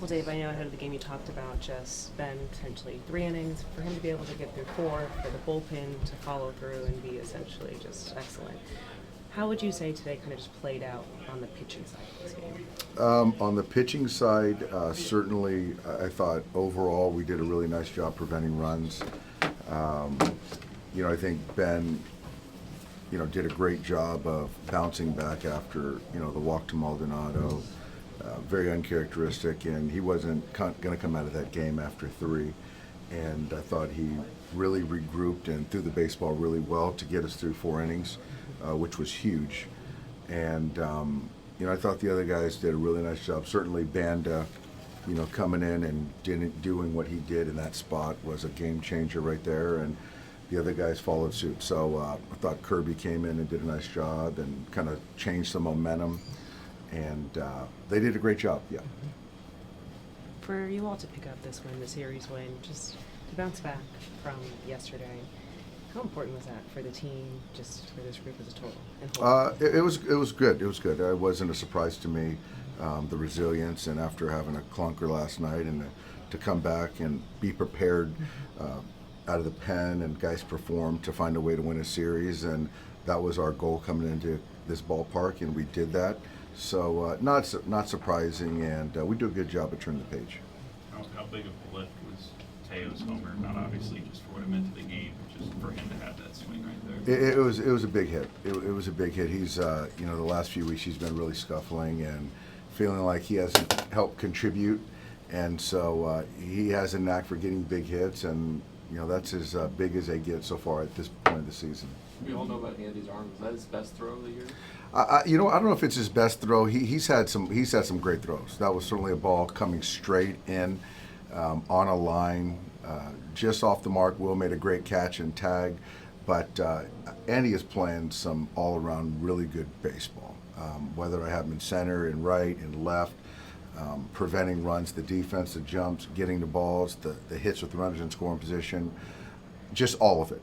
Well, Dave, I know ahead of the game you talked about just Ben potentially 3 innings, for him to be able to get through 4, for the bullpen to follow through and be essentially just excellent. How would you say today kind of just played out on the pitching side of this game? On the pitching side, certainly I thought overall we did a really nice job preventing runs. Um, I think Ben, did a great job of bouncing back after, the walk to Maldonado. Very uncharacteristic, and he wasn't going to come out of that game after 3. And I thought he really regrouped and threw the baseball really well to get us through 4 innings, which was huge. And I thought the other guys did a really nice job. Certainly Banda, coming in and doing what he did in that spot was a game changer right there, and the other guys followed suit. So I thought Kirby came in and did a nice job and kind of changed the momentum, and they did a great job, yeah. For you all to pick up this win, the series win, just to bounce back from yesterday, how important was that for the team, just for this group as a total? It was good. It was good. It wasn't a surprise to me, the resilience, and after having a clunker last night, and to come back and be prepared out of the pen, and guys performed to find a way to win a series, and that was our goal coming into this ballpark, and we did that. So not surprising, and we do a good job of turning the page. How big of a lift was Teo's homer? Not obviously just for what it meant to the game, but just for him to have that swing right there. It was a big hit. It was a big hit. He's the last few weeks he's been really scuffling and feeling like he hasn't helped contribute, and so he has a knack for getting big hits, and that's as big as they get so far at this point of the season. We all know about Andy's arm. Is that his best throw of the year? I don't know if it's his best throw. He's had some great throws. That was certainly a ball coming straight in on a line, just off the mark. Will made a great catch and tag, but Andy is playing some all-around really good baseball. Whether I have him in center, in right, in left, preventing runs, the defense, the jumps, getting the balls, the hits with runners in scoring position, just all of it.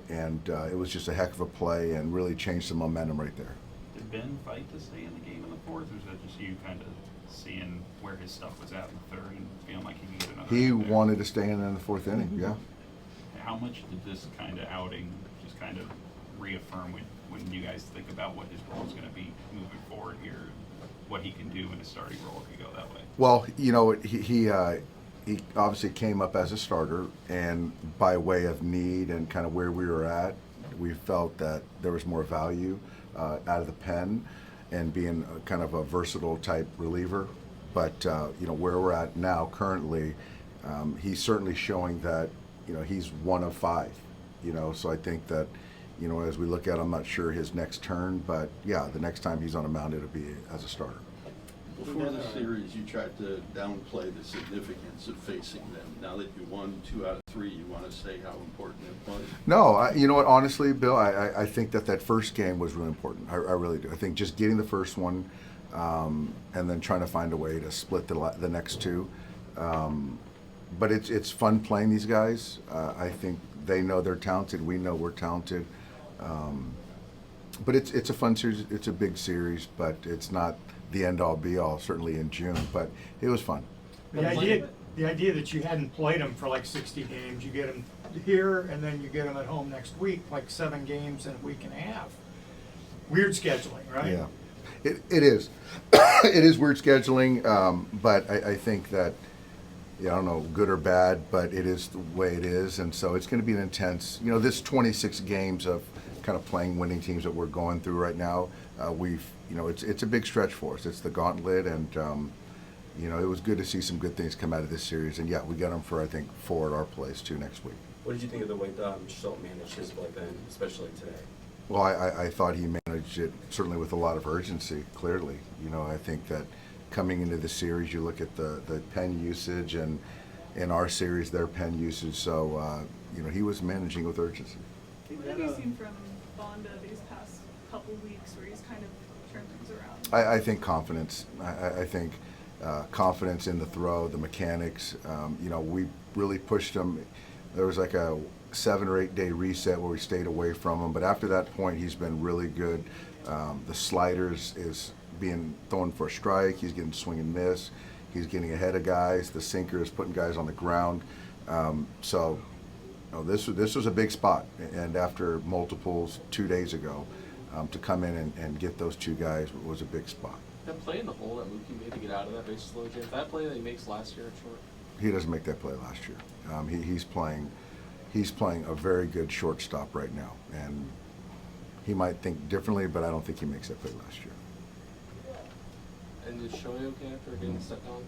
And it was just a heck of a play and really changed the momentum right there. Did Ben fight to stay in the game in the 4th, or is that just you kind of seeing where his stuff was at in the 3rd and feeling like he could get another? He inning there? wanted to stay in the 4th inning, yeah. How much did this kind of outing just kind of reaffirm when you guys think about what his role is going to be moving forward here, what he can do in a starting role if you go that way? Well, he obviously came up as a starter, and by way of need and kind of where we were at, we felt that there was more value out of the pen and being kind of a versatile type reliever. But where we're at now currently, he's certainly showing that he's 1 of 5. So I think that as we look at, I'm not sure his next turn, but yeah, the next time he's on a mound, it'll be as a starter. Before the series, you tried to downplay the significance of facing them. Now that you won 2 out of 3, you want to say how important it was? No, you know what? Honestly, Bill, I think that first game was really important. I really do. I think just getting the first one, and then trying to find a way to split the next 2. But it's fun playing these guys. I think they know they're talented. We know we're talented. But it's a fun series. It's a big series, but it's not the end-all be-all, certainly in June, but it was fun. The idea that you hadn't played them for like 60 games, you get them here and then you get them at home next week, like 7 games in a week and a half. Weird scheduling, right? Yeah, it is. It is weird scheduling, but I think that, I don't know, good or bad, but it is the way it is, and so it's going to be an intense, this 26 games of kind of playing winning teams that we're going through right now. It's a big stretch for us. It's the gauntlet, and it was good to see some good things come out of this series. And yeah, we got them for, I think, 4 at our place too next week. What did you think of the way Schultz managed his bullpen, especially today? Well, I thought he managed it certainly with a lot of urgency. Clearly, I think that coming into the series, you look at the pen usage, and in our series, their pen usage. So he was managing with urgency. What have you seen from Bonda these past couple weeks where he's kind of turned things around? I think confidence. I think confidence in the throw, the mechanics. We really pushed him. There was like a 7 or 8 day reset where we stayed away from him, but after that point, he's been really good. The sliders is being thrown for a strike. He's getting swing and miss. He's getting ahead of guys. The sinker is putting guys on the ground. So you know, this was a big spot. And after multiples 2 days ago, to come in and get those two guys was a big spot. That play in the hole that Mookie made to get out of that bases loaded, James, that play that he makes last year at short. He doesn't make that play last year. He's playing a very good shortstop right now, and he might think differently, but I don't think he makes that play last year. And is Shohei okay after getting stepped on?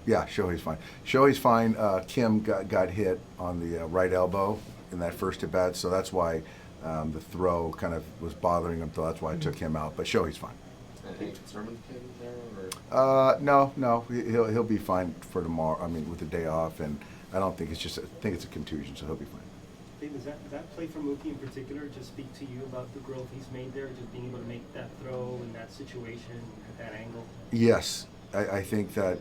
Yeah, Shohei's fine. Shohei's fine. Kim got hit on the right elbow in that first at bat, so that's why the throw kind of was bothering him. So that's why I took him out. But Shohei's fine. Any concern with Kim there, or? No, he'll be fine for tomorrow. I mean, with the day off, and I don't think it's just. I think it's a contusion, so he'll be fine. Dave, does that play for Mookie in particular just speak to you about the growth he's made there, just being able to make that throw in that situation at that angle? Yes, I think that,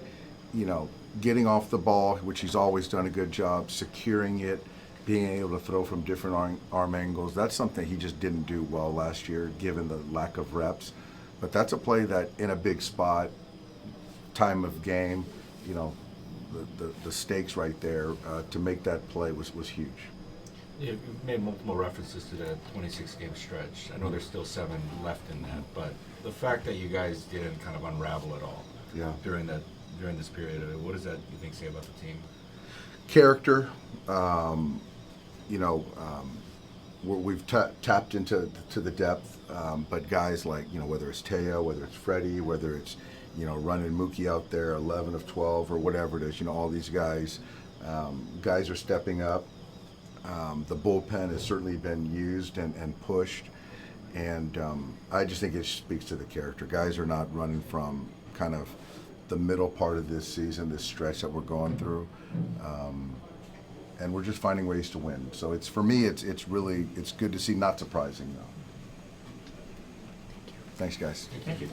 you know, getting off the ball, which he's always done a good job, securing it, being able to throw from different arm angles, that's something he just didn't do well last year, given the lack of reps. But that's a play that in a big spot, time of game, you know, the stakes right there, to make that play was huge. You made multiple references to the 26-game stretch. I know there's still 7 left in that, but the fact that you guys didn't kind of unravel at all during this period, what does that, you think, say about the team? Character, we've tapped into the depth, but guys like, you know, whether it's Teo, whether it's Freddie, whether it's, you know, running Mookie out there 11 of 12 or whatever it is, you know, all these guys are stepping up. The bullpen has certainly been used and pushed, and I just think it speaks to the character. Guys are not running from kind of the middle part of this season, this stretch that we're going through, and we're just finding ways to win. So it's, for me, it's good to see, not surprising though. Thanks, guys. Thank you.